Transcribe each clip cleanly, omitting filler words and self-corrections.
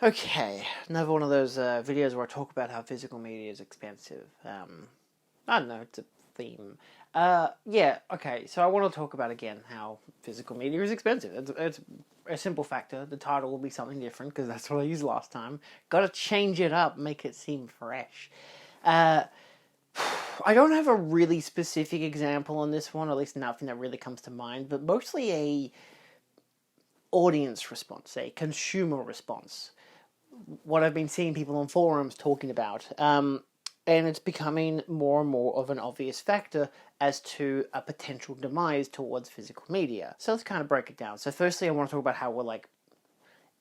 Okay, another one of those videos where I talk about how physical media is expensive. I don't know, it's a theme. Yeah, okay, so I want to talk about again how physical media is expensive. It's a simple factor. The title will be something different because that's what I used last time. Got to change it up, make it seem fresh. Uh, I don't have a really specific example on this one, or at least nothing that really comes to mind, but mostly a audience response, a consumer response. What I've been seeing people on forums talking about. And it's becoming more and more of an obvious factor as to a potential demise towards physical media. So let's kind of break it down. So firstly, I want to talk about how we're like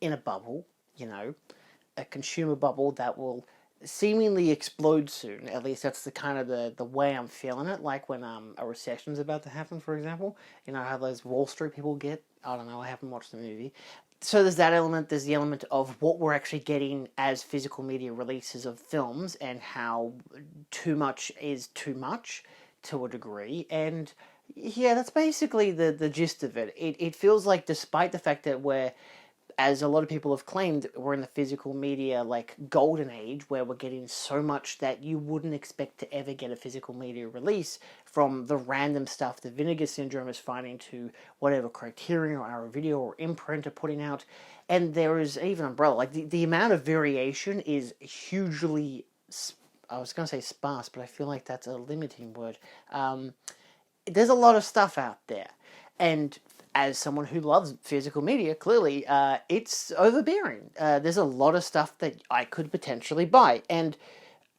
in a bubble, a consumer bubble that will seemingly explode soon. At least that's the kind of the way I'm feeling it. Like when a recession's about to happen, for example. How those Wall Street people get. I don't know. I haven't watched the movie. So there's that element. There's the element of what we're actually getting as physical media releases of films, and how too much is too much to a degree. And yeah, that's basically the gist of it. It feels like, despite the fact that we're, as a lot of people have claimed, we're in the physical media like golden age where we're getting so much that you wouldn't expect to ever get a physical media release, from the random stuff the Vinegar Syndrome is finding to whatever Criterion or Arrow Video or Imprint are putting out. And there is even Umbrella. Like the amount of variation is hugely, I was going to say sparse, but I feel like that's a limiting word. There's a lot of stuff out there. And as someone who loves physical media, clearly, it's overbearing. There's a lot of stuff that I could potentially buy. And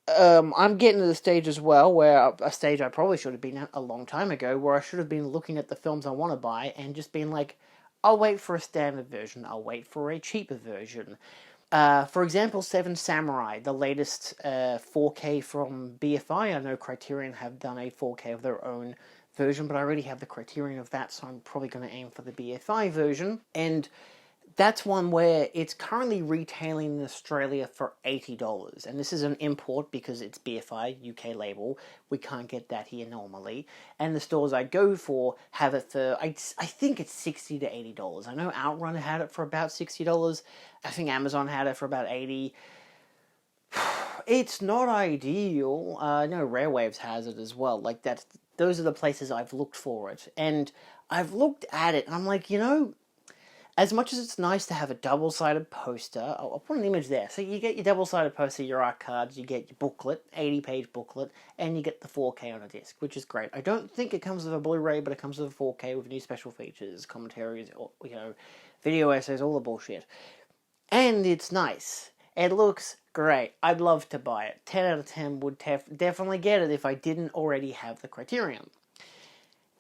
I'm getting to the stage as well, where a stage I probably should have been at a long time ago, where I should have been looking at the films I want to buy and just being like, I'll wait for a standard version, I'll wait for a cheaper version. For example, Seven Samurai, the latest 4K from BFI. I know Criterion have done a 4K of their own version, but I already have the Criterion of that, so I'm probably going to aim for the BFI version. And that's one where it's currently retailing in Australia for $80. And this is an import because it's BFI, UK label. We can't get that here normally. And the stores I go for have it for, I think it's $60 to $80. I know Outrun had it for about $60. I think Amazon had it for about $80. It's not ideal. I know Rare Waves has it as well. Like those are the places I've looked for it. And I've looked at it and I'm like, as much as it's nice to have a double-sided poster, I'll put an image there. So you get your double-sided poster, your art cards, you get your booklet, 80-page booklet, and you get the 4K on a disc, which is great. I don't think it comes with a Blu-ray, but it comes with a 4K with new special features, commentaries, video essays, all the bullshit. And it's nice. It looks great. I'd love to buy it. 10 out of 10 would definitely get it if I didn't already have the Criterion.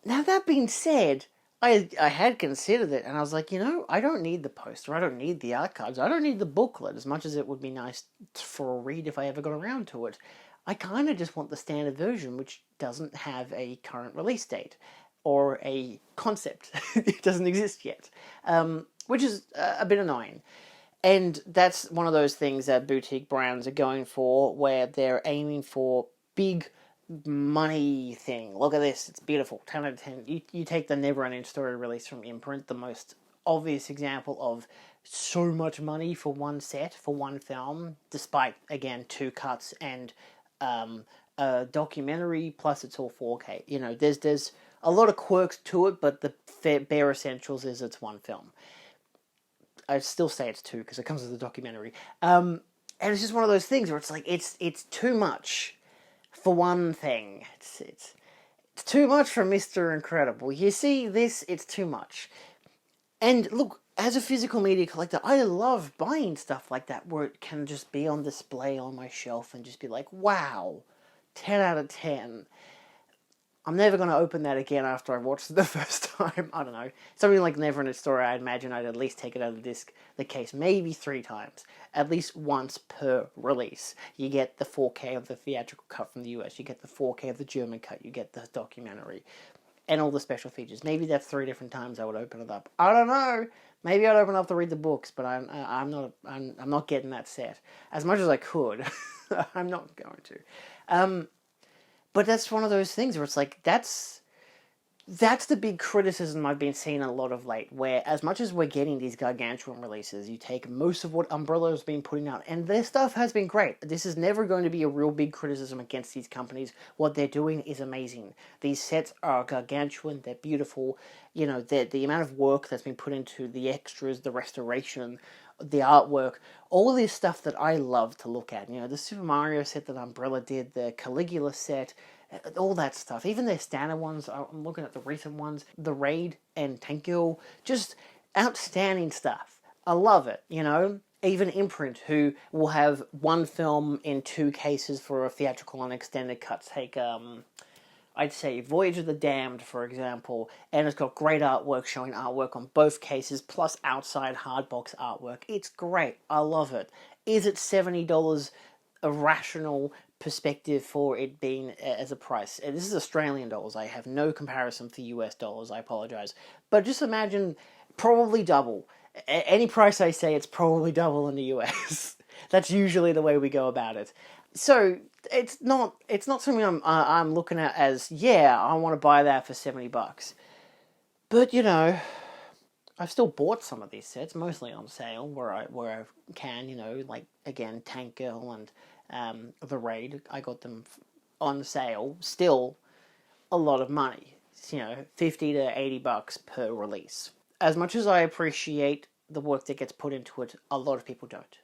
Now, that being said, I had considered it, and I was like, I don't need the poster, I don't need the art cards, I don't need the booklet, as much as it would be nice for a read if I ever got around to it. I kind of just want the standard version, which doesn't have a current release date, or a concept. It doesn't exist yet, which is a bit annoying. And that's one of those things that boutique brands are going for, where they're aiming for big money thing. Look at this, it's beautiful, 10 out of 10. You take the Never Ending Story release from Imprint, the most obvious example of so much money for one set, for one film, despite, again, 2 cuts and a documentary, plus it's all 4K. There's a lot of quirks to it, but the bare essentials is it's one film. I still say it's 2 because it comes with a documentary. And it's just one of those things where it's like, it's too much for one thing. It's too much for Mr. Incredible. You see this, it's too much. And look, as a physical media collector, I love buying stuff like that, where it can just be on display on my shelf and just be like, wow, 10 out of 10. I'm never going to open that again after I watched it the first time. I don't know. Something like Never Ending Story, I'd imagine I'd at least take it out of the case maybe 3 times. At least once per release. You get the 4K of the theatrical cut from the US. You get the 4K of the German cut. You get the documentary. And all the special features. Maybe that's 3 different times I would open it up. I don't know. Maybe I'd open up to read the books, but I'm not getting that set. As much as I could, I'm not going to. But that's one of those things where it's like, that's the big criticism I've been seeing a lot of late, where as much as we're getting these Gargantuan releases, you take most of what Umbrella has been putting out, and their stuff has been great. This is never going to be a real big criticism against these companies. What they're doing is amazing. These sets are Gargantuan, they're beautiful. You know, the amount of work that's been put into the extras, the restoration, the artwork, all of this stuff that I love to look at. You know, the Super Mario set that Umbrella did, the Caligula set, all that stuff. Even their standard ones, I'm looking at the recent ones, the Raid and Tankgirl, just outstanding stuff. I love it, you know. Even Imprint, who will have one film in two cases for a theatrical and extended cuts. Take, I'd say Voyage of the Damned, for example, and it's got great artwork, showing artwork on both cases, plus outside hardbox artwork. It's great. I love it. Is it $70 a rational perspective for it being as a price? This is Australian dollars. I have no comparison for US dollars. I apologize. But just imagine probably double. Any price I say, it's probably double in the US. That's usually the way we go about it. So it's not something I'm looking at as, yeah, I want to buy that for $70. But you know, I've still bought some of these sets, mostly on sale where I can, you know, like again Tank Girl and the Raid. I got them on sale. Still a lot of money. It's, you know, $50 to $80 per release. As much as I appreciate the work that gets put into it, a lot of people don't.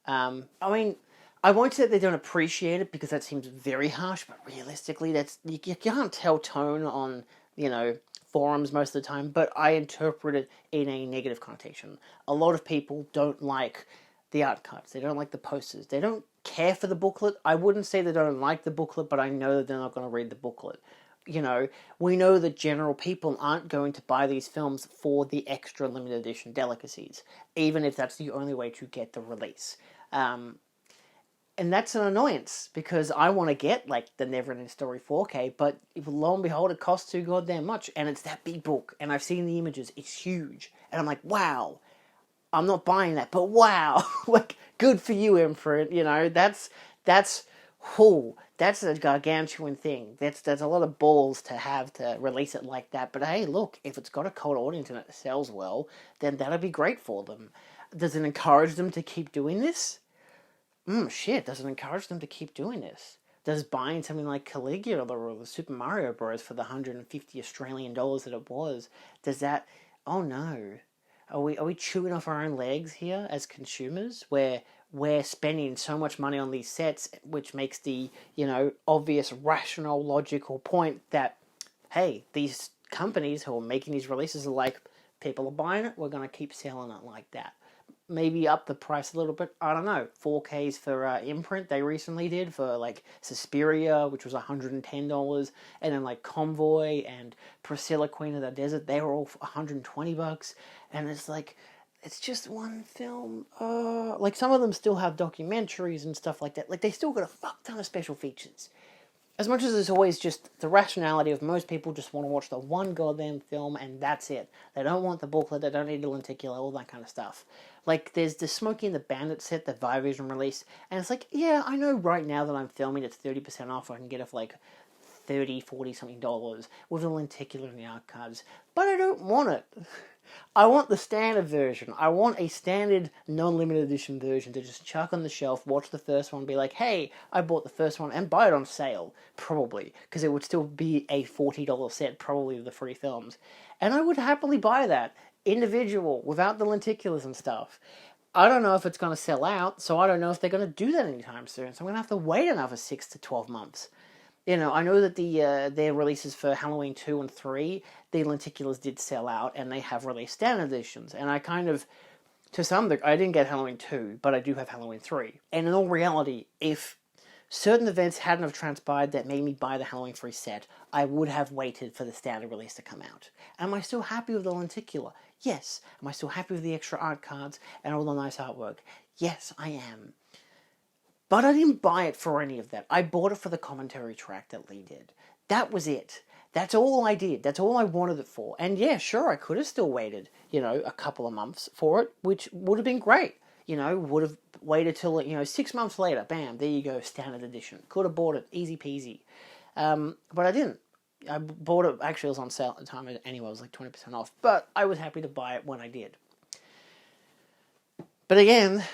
I mean, I won't say that they don't appreciate it, because that seems very harsh, but realistically, that's you can't tell tone on, you know, forums most of the time, but I interpret it in a negative connotation. A lot of people don't like the art cards, they don't like the posters, they don't care for the booklet. I wouldn't say they don't like the booklet, but I know that they're not going to read the booklet. You know, we know that general people aren't going to buy these films for the extra limited edition delicacies, even if that's the only way to get the release. And that's an annoyance, because I want to get, like, the Neverending Story 4K, but lo and behold, it costs too goddamn much, and it's that big book, and I've seen the images, it's huge, and I'm like, wow, I'm not buying that, but wow, like, good for you, Imprint, you know, that's a gargantuan thing. That's a lot of balls to have to release it like that, but hey, look, if it's got a cold audience and it sells well, then that'll be great for them. Does it encourage them to keep doing this? Does it encourage them to keep doing this? Does buying something like Caligula or the Super Mario Bros. For the 150 Australian dollars that it was, does that... Oh no. Are we chewing off our own legs here as consumers, where we're spending so much money on these sets, which makes the, you know, obvious, rational, logical point that, hey, these companies who are making these releases are like, people are buying it, we're going to keep selling it like that. Maybe up the price a little bit. I don't know. 4Ks for Imprint they recently did for like Suspiria, which was $110, and then like Convoy and Priscilla Queen of the Desert, they were all $120, and it's like, it's just one film. Like some of them still have documentaries and stuff like that. Like they still got a fuck ton of special features. As much as it's always just the rationality of most people just want to watch the one goddamn film and that's it. They don't want the booklet, they don't need the lenticular, all that kind of stuff. Like, there's the Smokey and the Bandit set that Vivision released, and it's like, yeah, I know right now that I'm filming it's 30% off, I can get it for like 30, 40 something dollars with the lenticular and the art cards, but I don't want it. I want the standard version. I want a standard non-limited edition version to just chuck on the shelf, watch the first one, be like, hey, I bought the first one, and buy it on sale, probably, because it would still be a $40 set, probably with the free films. And I would happily buy that, individual, without the lenticulars and stuff. I don't know if it's going to sell out, so I don't know if they're going to do that anytime soon, so I'm going to have to wait another 6 to 12 months. You know, I know that their releases for Halloween 2 and 3, the lenticulars did sell out, and they have released standard editions. And I kind of, to some degree, I didn't get Halloween 2, but I do have Halloween 3. And in all reality, if certain events hadn't have transpired that made me buy the Halloween 3 set, I would have waited for the standard release to come out. Am I still happy with the lenticular? Yes. Am I still happy with the extra art cards and all the nice artwork? Yes, I am. But I didn't buy it for any of that. I bought it for the commentary track that Lee did. That was it. That's all I did. That's all I wanted it for. And yeah, sure, I could have still waited, you know, a couple of months for it, which would have been great. You know, would have waited till, you know, 6 months later, bam, there you go, standard edition. Could have bought it, easy peasy. But I didn't. I bought it, actually it was on sale at the time anyway, it was like 20% off, but I was happy to buy it when I did. But again,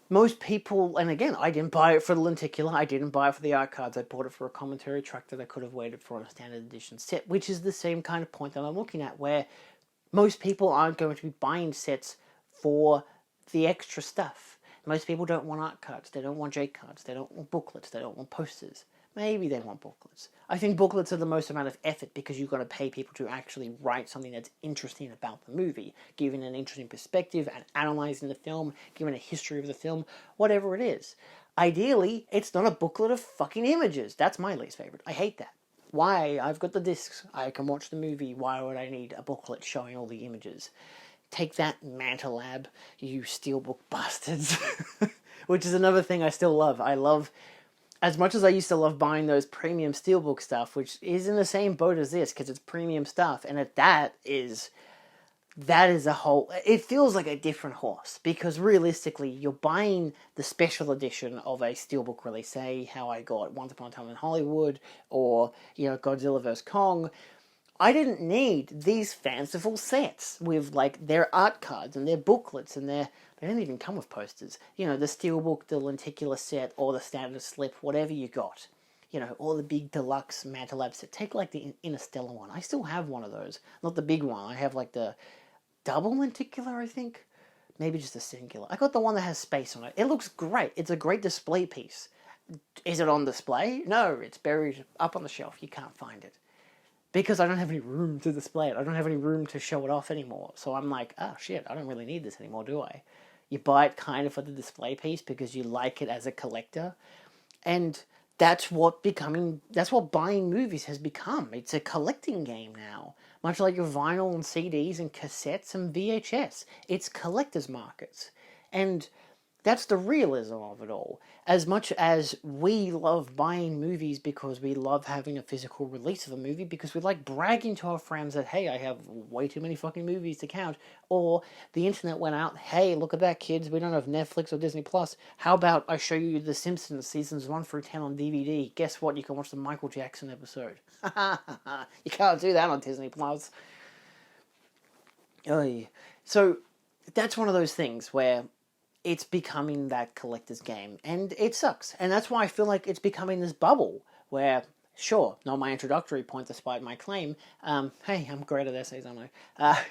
most people, and again, I didn't buy it for the lenticular, I didn't buy it for the art cards, I bought it for a commentary track that I could have waited for on a standard edition set, which is the same kind of point that I'm looking at, where most people aren't going to be buying sets for the extra stuff. Most people don't want art cards, they don't want J cards, they don't want booklets, they don't want posters. Maybe they want booklets. I think booklets are the most amount of effort because you've got to pay people to actually write something that's interesting about the movie, giving an interesting perspective and analysing the film, giving a history of the film, whatever it is. Ideally, it's not a booklet of fucking images. That's my least favourite. I hate that. Why? I've got the discs. I can watch the movie. Why would I need a booklet showing all the images? Take that, Mantelab, you steelbook bastards. Which is another thing I still love. I love, as much as I used to love buying those premium steelbook stuff, which is in the same boat as this, because it's premium stuff, and that is a whole, it feels like a different horse, because realistically, you're buying the special edition of a steelbook release, say how I got Once Upon a Time in Hollywood, or, Godzilla vs. Kong. I didn't need these fanciful sets with, like, their art cards and their booklets and they didn't even come with posters. The steelbook, the lenticular set, or the standard slip, whatever you got. Or the big deluxe Mantelab set. Take, like, the Interstellar one. I still have one of those. Not the big one. I have, like, the double lenticular, I think. Maybe just a singular. I got the one that has space on it. It looks great. It's a great display piece. Is it on display? No, it's buried up on the shelf. You can't find it. Because I don't have any room to display it. I don't have any room to show it off anymore. So I'm like, oh shit, I don't really need this anymore, do I? You buy it kind of for the display piece because you like it as a collector. And that's what buying movies has become. It's a collecting game now. Much like your vinyl and CDs and cassettes and VHS. It's collector's markets. And that's the realism of it all. As much as we love buying movies because we love having a physical release of a movie, because we like bragging to our friends that, hey, I have way too many fucking movies to count, or the internet went out, hey, look at that, kids, we don't have Netflix or Disney Plus. How about I show you The Simpsons seasons 1 through 10 on DVD? Guess what? You can watch the Michael Jackson episode. You can't do that on Disney Plus. Oy. So that's one of those things where it's becoming that collector's game, and it sucks. And that's why I feel like it's becoming this bubble where, sure, not my introductory point despite my claim, hey, I'm great at essays, aren't I?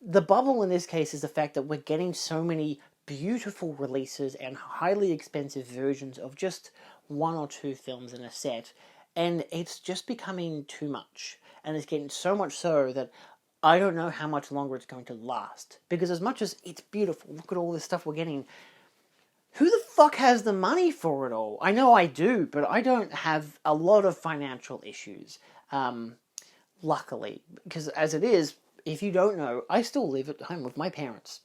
The bubble in this case is the fact that we're getting so many beautiful releases and highly expensive versions of just one or two films in a set, and it's just becoming too much. And it's getting so much so that I don't know how much longer it's going to last. Because as much as it's beautiful, look at all this stuff we're getting, who the fuck has the money for it all? I know I do, but I don't have a lot of financial issues, luckily. Because as it is, if you don't know, I still live at home with my parents.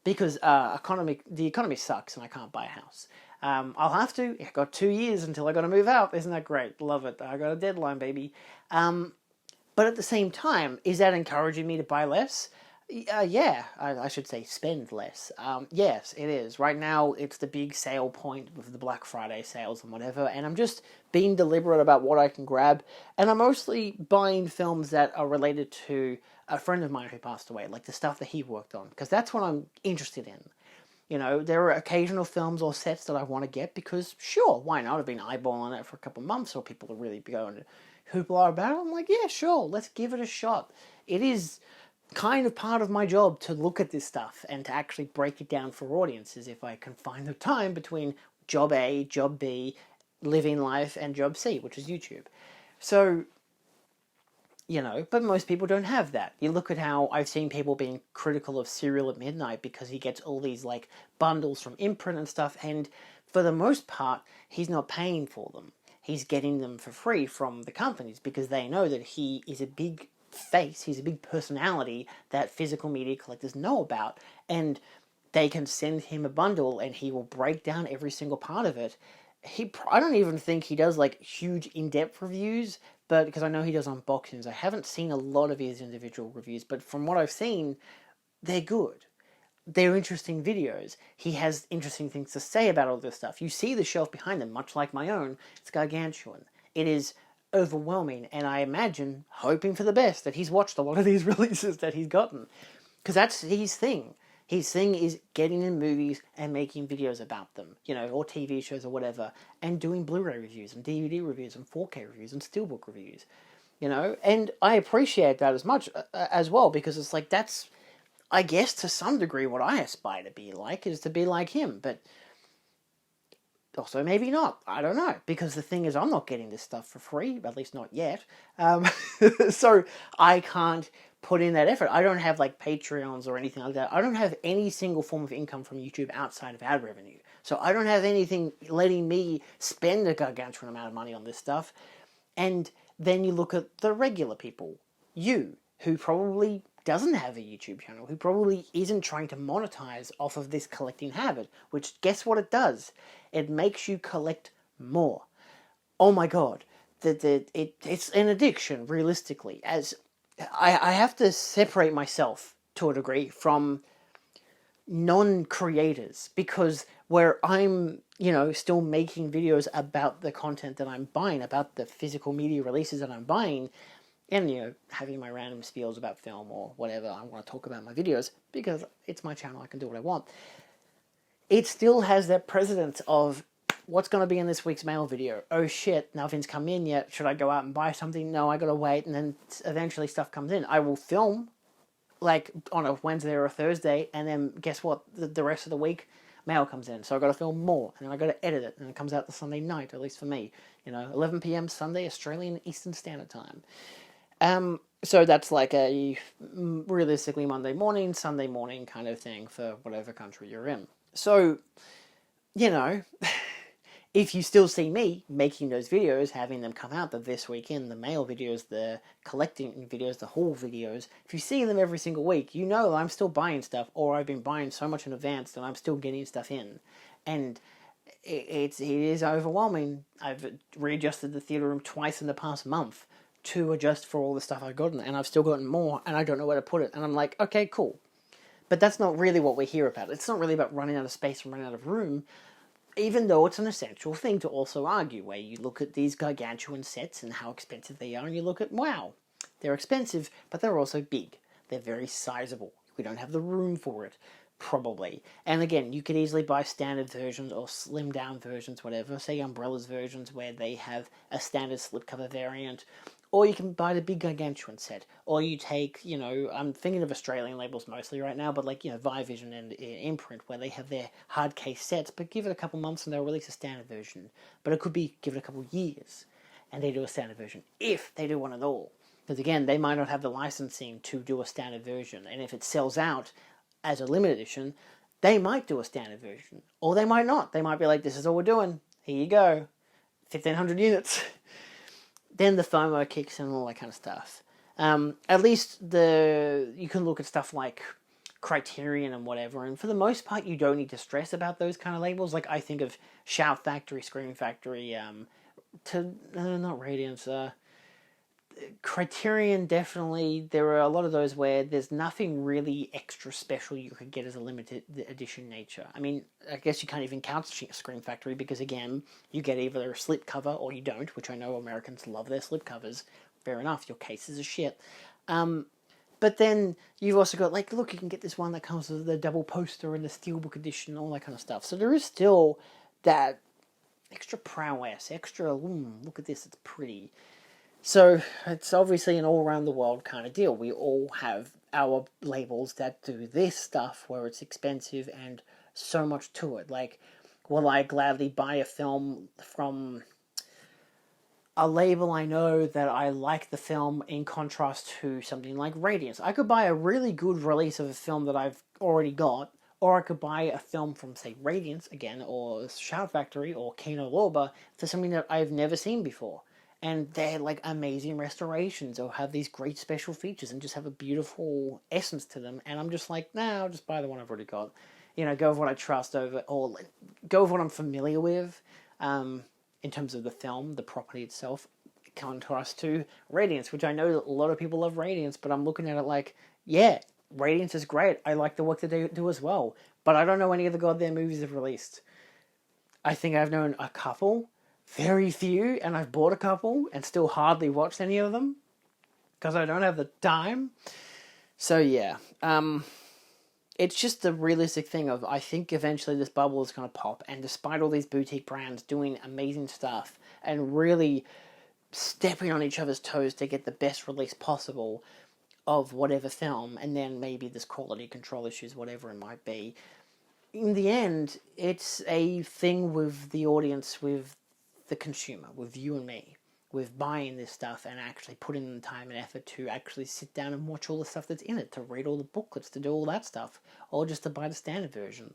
Because the economy sucks and I can't buy a house. I'll have to. I've got 2 years until I got to move out. Isn't that great? Love it. I got a deadline, baby. But at the same time, is that encouraging me to buy less? Yeah, I should say spend less. Yes, it is. Right now, it's the big sale point with the Black Friday sales and whatever, and I'm just being deliberate about what I can grab, and I'm mostly buying films that are related to a friend of mine who passed away, like the stuff that he worked on, because that's what I'm interested in. There are occasional films or sets that I want to get because, sure, why not? I've been eyeballing it for a couple of months, or people are really going hoopla about it. I'm like, yeah, sure, let's give it a shot. It is kind of part of my job to look at this stuff and to actually break it down for audiences if I can find the time between job A, job B, living life, and job C, which is YouTube. So, but most people don't have that. You look at how I've seen people being critical of Serial at Midnight because he gets all these, like, bundles from imprint and stuff, and for the most part, he's not paying for them. He's getting them for free from the companies because they know that he is a big face, he's a big personality that physical media collectors know about, and they can send him a bundle and he will break down every single part of it. I don't even think he does, like, huge in-depth reviews, but because I know he does unboxings. I haven't seen a lot of his individual reviews, but from what I've seen, they're good. They're interesting videos. He has interesting things to say about all this stuff. You see the shelf behind them, much like my own. It's gargantuan. It is overwhelming, and I imagine, hoping for the best, that he's watched a lot of these releases that he's gotten. Because that's his thing. His thing is getting in movies and making videos about them, or TV shows or whatever, and doing Blu-ray reviews and DVD reviews and 4K reviews and Steelbook reviews, and I appreciate that as much as well, because it's like, that's, I guess, to some degree what I aspire to be like, is to be like him, but also maybe not, I don't know, because the thing is, I'm not getting this stuff for free, at least not yet, so I can't put in that effort. I don't have like Patreons or anything like that. I don't have any single form of income from YouTube outside of ad revenue, so I don't have anything letting me spend a gargantuan amount of money on this stuff. And then you look at the regular people, who probably doesn't have a YouTube channel, who probably isn't trying to monetize off of this collecting habit, which, guess what it does? It makes you collect more. Oh my god. It's an addiction, realistically. As I have to separate myself, to a degree, from non-creators, because where I'm, still making videos about the content that I'm buying, about the physical media releases that I'm buying, and, having my random spiels about film or whatever I want to talk about in my videos, because it's my channel, I can do what I want. It still has that precedence of, what's going to be in this week's mail video? Oh shit, nothing's come in yet. Should I go out and buy something? No, I gotta wait, and then eventually stuff comes in. I will film, like, on a Wednesday or a Thursday, and then guess what? The rest of the week, mail comes in. So I gotta film more, and then I gotta edit it, and it comes out the Sunday night, at least for me. 11 p.m. Sunday, Australian Eastern Standard Time. So that's like a, realistically, Monday morning, Sunday morning kind of thing for whatever country you're in. So, if you still see me making those videos, having them come out this weekend, the mail videos, the collecting videos, the haul videos, if you see them every single week, I'm still buying stuff, or I've been buying so much in advance that I'm still getting stuff in. And it is overwhelming. I've readjusted the theatre room twice in the past month to adjust for all the stuff I've gotten, and I've still gotten more, and I don't know where to put it. And I'm like, okay, cool. But that's not really what we're here about. It's not really about running out of space and running out of room, even though it's an essential thing to also argue, where you look at these gargantuan sets and how expensive they are, and you look at, wow, they're expensive, but they're also big. They're very sizable. We don't have the room for it, probably. And again, you could easily buy standard versions or slimmed down versions, whatever, say Umbrella's versions, where they have a standard slipcover variant, or you can buy the big gargantuan set, or you take, I'm thinking of Australian labels mostly right now, but like, Vivision and Imprint, where they have their hard case sets, but give it a couple months and they'll release a standard version. But it could be, give it a couple years, and they do a standard version, if they do one at all. Because again, they might not have the licensing to do a standard version, and if it sells out as a limited edition, they might do a standard version, or they might not. They might be like, this is all we're doing, here you go, 1,500 units. Then the FOMO kicks in and all that kind of stuff. At least you can look at stuff like Criterion and whatever, and for the most part, you don't need to stress about those kind of labels. Like, I think of Shout Factory, Scream Factory, not Radiance, Criterion, definitely. There are a lot of those where there's nothing really extra special you could get as a limited edition nature. I mean, I guess you can't even count Scream Factory, because again, you get either a slipcover or you don't, which I know Americans love their slipcovers. Fair enough, your cases are shit. But then you've also got, like, look, you can get this one that comes with the double poster and the steelbook edition, all that kind of stuff. So there is still that extra prowess, extra, look at this, it's pretty. So it's obviously an all-around-the-world kind of deal. We all have our labels that do this stuff where it's expensive and so much to it. Like, will I gladly buy a film from a label I know that I like the film, in contrast to something like Radiance? I could buy a really good release of a film that I've already got, or I could buy a film from, say, Radiance, again, or Shout Factory, or Kino Lorber, for something that I've never seen before. And they're like amazing restorations, or have these great special features and just have a beautiful essence to them. And I'm just like, nah, I'll just buy the one I've already got. Go with what I trust over, or go with what I'm familiar with, in terms of the film, the property itself, contrast to Radiance, which I know a lot of people love Radiance, but I'm looking at it like, yeah, Radiance is great. I like the work that they do as well. But I don't know any of the goddamn movies they've released. I think I've known a couple, very few, and I've bought a couple and still hardly watched any of them because I don't have the time. So yeah, it's just the realistic thing of, I think eventually this bubble is going to pop, and despite all these boutique brands doing amazing stuff and really stepping on each other's toes to get the best release possible of whatever film, and then maybe there's quality control issues, whatever it might be, in the end, it's a thing with the audience, with the consumer, with you and me, with buying this stuff and actually putting in the time and effort to actually sit down and watch all the stuff that's in it, to read all the booklets, to do all that stuff, or just to buy the standard version.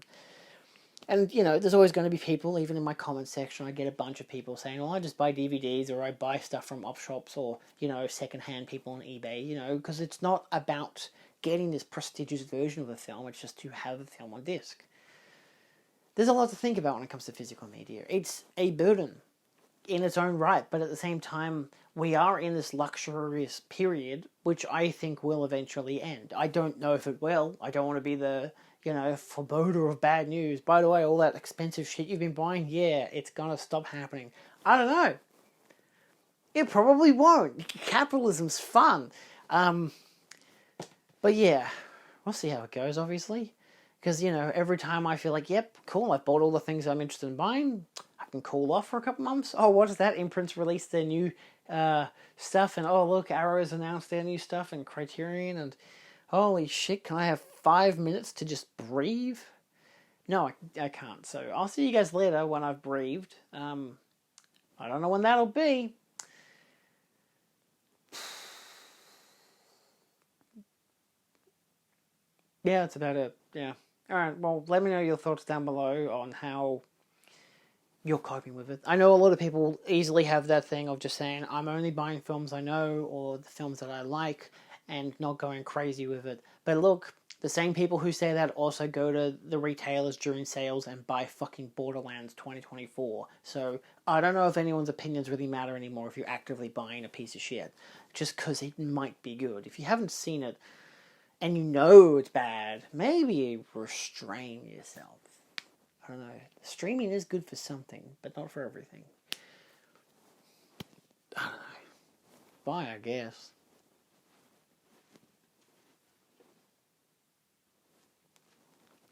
And, you know, there's always going to be people, even in my comment section, I get a bunch of people saying, well, I just buy DVDs, or I buy stuff from op shops, or, you know, secondhand people on eBay, you know, because it's not about getting this prestigious version of a film, it's just to have a film on disc. There's a lot to think about when it comes to physical media. It's a burden in its own right, but at the same time, we are in this luxurious period, which I think will eventually end. I don't know if it will. I don't want to be the, you know, foreboding of bad news. By the way, all that expensive shit you've been buying, yeah, it's gonna stop happening. I don't know. It probably won't. Capitalism's fun. But yeah, we'll see how it goes, obviously. Because, you know, every time I feel like, yep, cool, I've bought all the things I'm interested in buying, I can cool off for a couple months. Oh, what is that? Imprints released their new stuff, and oh, look, Arrow's announced their new stuff, and Criterion, and holy shit, can I have 5 minutes to just breathe? No, I can't. So I'll see you guys later when I've breathed. I don't know when that'll be. Yeah, that's about it. Yeah. Alright, well, let me know your thoughts down below on how you're coping with it. I know a lot of people easily have that thing of just saying, I'm only buying films I know, or the films that I like, and not going crazy with it. But look, the same people who say that also go to the retailers during sales and buy fucking Borderlands 2024. So I don't know if anyone's opinions really matter anymore if you're actively buying a piece of shit, just because it might be good. If you haven't seen it, and you know it's bad, maybe restrain yourself. I don't know. Streaming is good for something, but not for everything. I don't know. Bye, I guess.